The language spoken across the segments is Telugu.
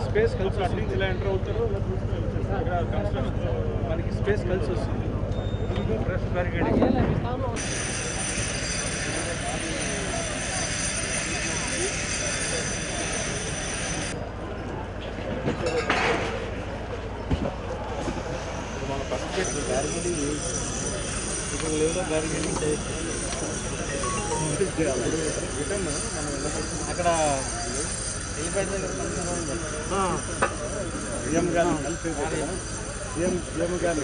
స్పేస్ కలిసి వస్తుంది. ఇలా ఎంటర్ అవుతారు ఇక్కడ కన్స్ట్రక్షన్ మనకి స్పేస్ కలిసి వస్తుంది. ఫ్రెష్ బ్యారికేడింగ్ మన ఫస్ట్ బ్యారికేడింగ్ ఇప్పుడు లేదా బ్యారికేడింగ్ రిటర్న్ మనం అక్కడ ఎలిపేట్ దగ్గర సీఎం గారు సీఎం గారు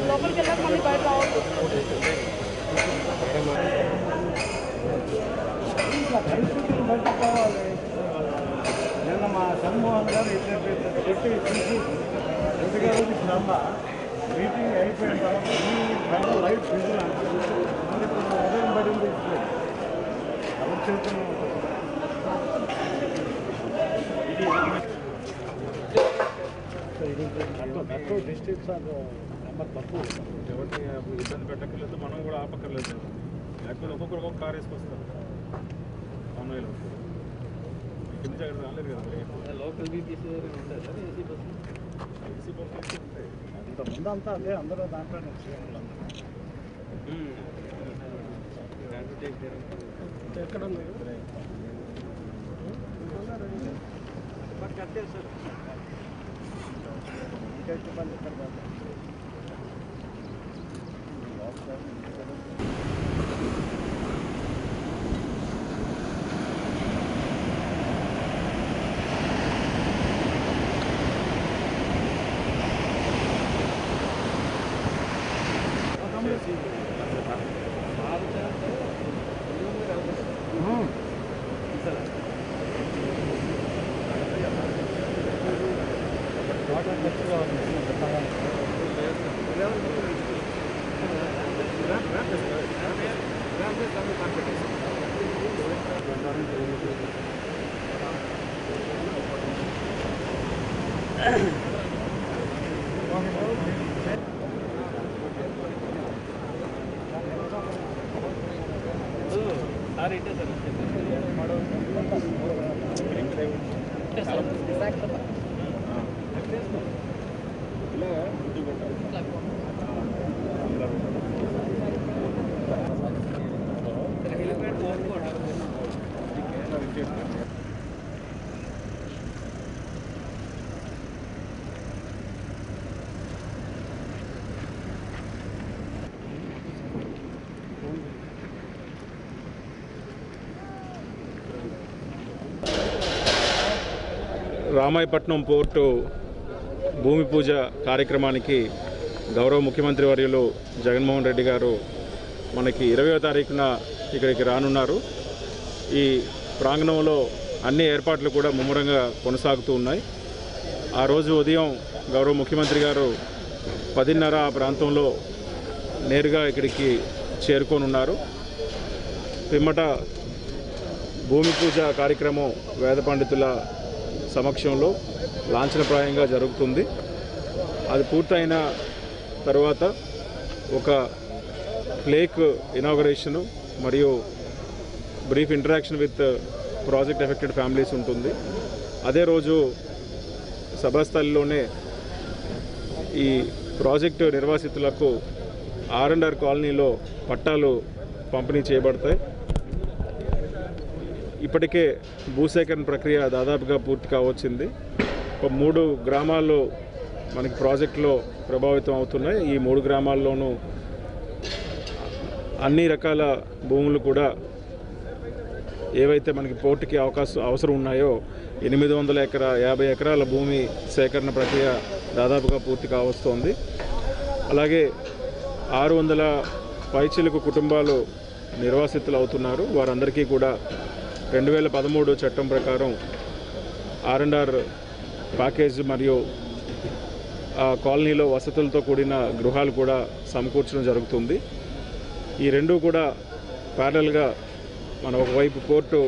లోపలికి వెళ్ళాక మళ్ళీ బయట రావచ్చు. నిన్న మా సన్మోహన్ గారు పెట్టి ఎందుకంటే మీటింగ్ అయిపోయిన తర్వాత లైట్ ఫిజులు ఉదయం పడింది ఎవరు చెబుతున్నాం మెట్రో డిస్ట్రిక్ట్స్ నెంబర్ తప్పు ఎవరికి ఇబ్బంది పెట్టక్కర్లేదు, మనం కూడా ఆపక్కర్లేదు. లేకపోతే ఒక్కొక్కరు ఒక్కొక్క కార్ వేసుకొస్తారు ఆన్లైన్లో కింద జాగ్రత్త రాలేదు కదా. లోకల్ బీపీసీ ఉంటుంది సార్ ఏసీ బస్సు ఉంటాయి. అంతకుముందు అంతా అదే అందరూ దాంట్లోనే ఎక్కడ కట్టారు సార్ రామాయపట్నం పోర్టు భూమి పూజ కార్యక్రమానికి గౌరవ ముఖ్యమంత్రి వర్యులు జగన్మోహన్ రెడ్డి గారు మనకి 20వ తారీఖున ఇక్కడికి రానున్నారు. ఈ ప్రాంగణంలో అన్ని ఏర్పాట్లు కూడా ముమ్మరంగా కొనసాగుతూ ఉన్నాయి. ఆ రోజు ఉదయం గౌరవ ముఖ్యమంత్రి గారు 10:30 ఆ ప్రాంతంలో నేరుగా ఇక్కడికి చేరుకోనున్నారు. పిమ్మట భూమి పూజ కార్యక్రమం వేద పండితుల సమక్షంలో లాంఛనప్రాయంగా జరుగుతుంది. అది పూర్తయిన తర్వాత ఒక ప్లేక్ ఇనాగరేషను మరియు brief interaction with project affected families ఉంటుంది. అదే రోజు సభాస్థలిలోనే ఈ ప్రాజెక్టు నిర్వాసితులకు R&R కాలనీలో పట్టాలు పంపిణీ చేయబడతాయి. ఇప్పటికే భూసేకరణ ప్రక్రియ దాదాపుగా పూర్తి కావచ్చింది. ఒక 3 గ్రామాల్లో మనకి ప్రాజెక్టులో ప్రభావితం అవుతున్నాయి. ఈ 3 గ్రామాల్లోనూ అన్ని రకాల భూములు కూడా ఏవైతే మనకి పోర్టుకి అవసరం ఉన్నాయో 850 ఎకరాల భూమి సేకరణ ప్రక్రియ దాదాపుగా పూర్తి కావస్తోంది. అలాగే 600 పైచిలుకు కుటుంబాలు నిర్వాసితులు అవుతున్నారు. వారందరికీ కూడా 2013 చట్టం ప్రకారం R&R ప్యాకేజ్ మరియు ఆ కాలనీలో వసతులతో కూడిన గృహాలు కూడా సమకూర్చడం జరుగుతుంది. ఈ రెండూ కూడా ప్యారల్గా మన ఒకవైపు పోర్టు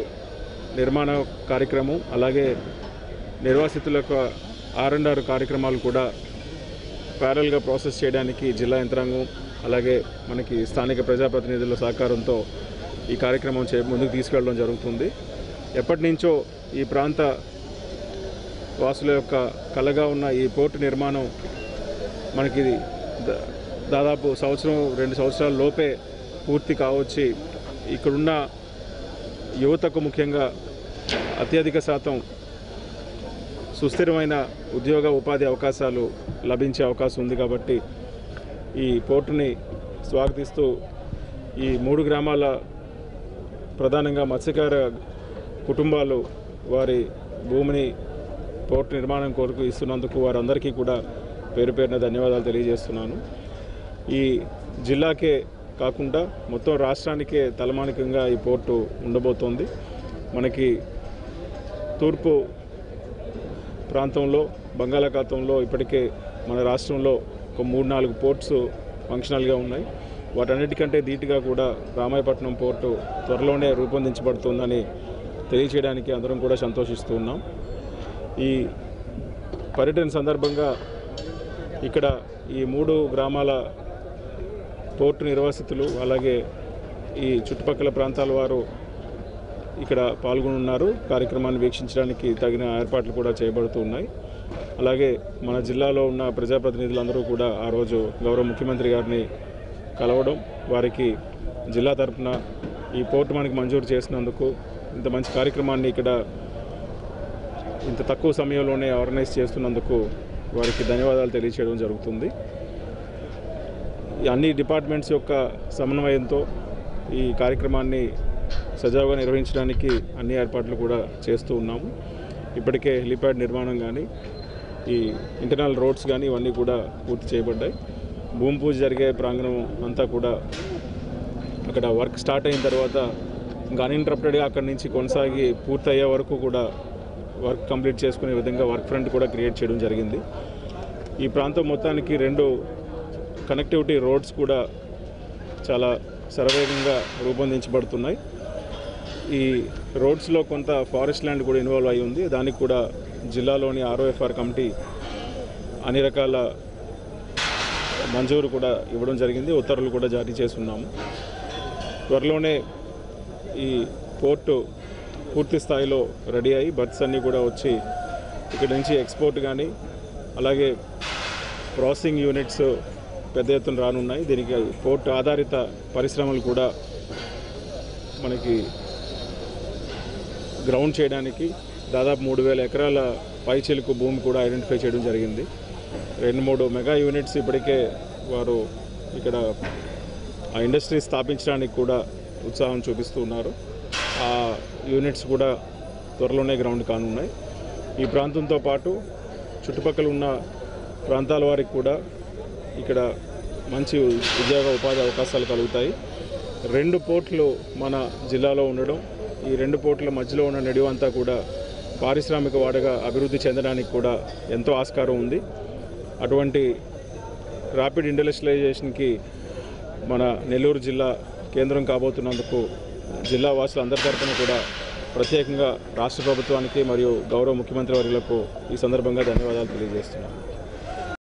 నిర్మాణ కార్యక్రమం, అలాగే నిర్వాసితులకు R&R కార్యక్రమాలు కూడా ప్యారల్గా ప్రాసెస్ చేయడానికి జిల్లా యంత్రాంగం అలాగే మనకి స్థానిక ప్రజాప్రతినిధుల సహకారంతో ఈ కార్యక్రమం ముందుకు తీసుకెళ్ళడం జరుగుతుంది. ఎప్పటి నుంచో ఈ ప్రాంత వాసుల యొక్క కలగా ఉన్న ఈ పోర్టు నిర్మాణం మనకి దాదాపు 1-2 సంవత్సరాల లోపే పూర్తి కావచ్చి ఇక్కడున్న యువతకు ముఖ్యంగా అత్యధిక శాతం సుస్థిరమైన ఉద్యోగ ఉపాధి అవకాశాలు లభించే అవకాశం ఉంది. కాబట్టి ఈ పోర్టుని స్వాగతిస్తూ ఈ 3 గ్రామాల ప్రధానంగా మత్స్యకార కుటుంబాలు వారి భూమిని పోర్టు నిర్మాణం కొరకు ఇస్తున్నందుకు వారందరికీ కూడా పేరు పేరున ధన్యవాదాలు తెలియజేస్తున్నాను. ఈ జిల్లాకే కాకుండా మొత్తం రాష్ట్రానికే తలమానికంగా ఈ పోర్టు ఉండబోతోంది. మనకి తూర్పు ప్రాంతంలో బంగాళాఖాతంలో ఇప్పటికే మన రాష్ట్రంలో ఒక 3-4 పోర్ట్స్ ఫంక్షనల్గా ఉన్నాయి. వాటన్నిటికంటే ధీటుగా కూడా రామాయపట్నం పోర్టు త్వరలోనే రూపొందించబడుతుందని తెలియచేయడానికి అందరం కూడా సంతోషిస్తూ ఉన్నాం. ఈ పర్యటన సందర్భంగా ఇక్కడ ఈ 3 గ్రామాల పోర్టు నిర్వాసితులు అలాగే ఈ చుట్టుపక్కల ప్రాంతాల వారు ఇక్కడ పాల్గొనున్నారు. కార్యక్రమాన్ని వీక్షించడానికి తగిన ఏర్పాట్లు కూడా చేయబడుతూ ఉన్నాయి. అలాగే మన జిల్లాలో ఉన్న ప్రజాప్రతినిధులందరూ కూడా ఆ రోజు గౌరవ ముఖ్యమంత్రి గారిని కలవడం, వారికి జిల్లా తరఫున ఈ పోర్టు మనకి మంజూరు చేసినందుకు, ఇంత మంచి కార్యక్రమాన్ని ఇక్కడ ఇంత తక్కువ సమయంలోనే ఆర్గనైజ్ చేస్తున్నందుకు వారికి ధన్యవాదాలు తెలియచేయడం జరుగుతుంది. అన్ని డిపార్ట్మెంట్స్ యొక్క సమన్వయంతో ఈ కార్యక్రమాన్ని సజావుగా నిర్వహించడానికి అన్ని ఏర్పాట్లు కూడా చేస్తూ ఉన్నాము. ఇప్పటికే హెలిప్యాడ్ నిర్మాణం కానీ ఈ ఇంటర్నల్ రోడ్స్ కానీ ఇవన్నీ కూడా పూర్తి చేయబడ్డాయి. భూమి పూజ జరిగే ప్రాంగణం అంతా కూడా అక్కడ వర్క్ స్టార్ట్ అయిన తర్వాత ఇంకా అన్ఇంటరప్టెడ్గా అక్కడి నుంచి కొనసాగి పూర్తయ్యే వరకు కూడా వర్క్ కంప్లీట్ చేసుకునే విధంగా వర్క్ ఫ్రంట్ కూడా క్రియేట్ చేయడం జరిగింది. ఈ ప్రాంతం మొత్తానికి 2 కనెక్టివిటీ రోడ్స్ కూడా చాలా శరవేగంగా రూపొందించబడుతున్నాయి. ఈ రోడ్స్లో కొంత ఫారెస్ట్ ల్యాండ్ కూడా ఇన్వాల్వ్ అయి ఉంది. దానికి కూడా జిల్లాలోని ROFR కమిటీ అన్ని రకాల మంజూరు కూడా ఇవ్వడం జరిగింది. ఉత్తర్వులు కూడా జారీ చేస్తున్నాము. త్వరలోనే ఈ పోర్టు పూర్తి స్థాయిలో రెడీ అయ్యి బర్త్స్ అన్నీ కూడా వచ్చి ఇక్కడి నుంచి ఎక్స్పోర్ట్ కానీ అలాగే ప్రాసెసింగ్ యూనిట్స్ పెద్ద ఎత్తున రానున్నాయి. దీనికి పోర్టు ఆధారిత పరిశ్రమలు కూడా మనకి గ్రౌండ్ చేయడానికి దాదాపు 3000 ఎకరాల పైచిలుకు భూమి కూడా ఐడెంటిఫై చేయడం జరిగింది. 2-3 మెగా యూనిట్స్ ఇప్పటికే వారు ఇక్కడ ఆ ఇండస్ట్రీ స్థాపించడానికి కూడా ఉత్సాహం చూపిస్తూ ఉన్నారు. ఆ యూనిట్స్ కూడా త్వరలోనే గ్రౌండ్ కానున్నాయి. ఈ ప్రాంతంతో పాటు చుట్టుపక్కల ఉన్న ప్రాంతాల వారికి కూడా ఇక్కడ మంచి ఉద్యోగ ఉపాధి అవకాశాలు కలుగుతాయి. 2 పోర్టులు మన జిల్లాలో ఉండడం ఈ 2 పోర్టుల మధ్యలో ఉన్న నిడివంతా కూడా పారిశ్రామిక వాడగా అభివృద్ధి చెందడానికి కూడా ఎంతో ఆస్కారం ఉంది. అటువంటి ర్యాపిడ్ ఇండస్ట్రియలైజేషన్కి మన నెల్లూరు జిల్లా కేంద్రం కాబోతున్నందుకు జిల్లా వాసులందరి తరఫున కూడా ప్రత్యేకంగా రాష్ట్ర ప్రభుత్వానికి మరియు గౌరవ ముఖ్యమంత్రి వర్యులకు ఈ సందర్భంగా ధన్యవాదాలు తెలియజేస్తున్నాను.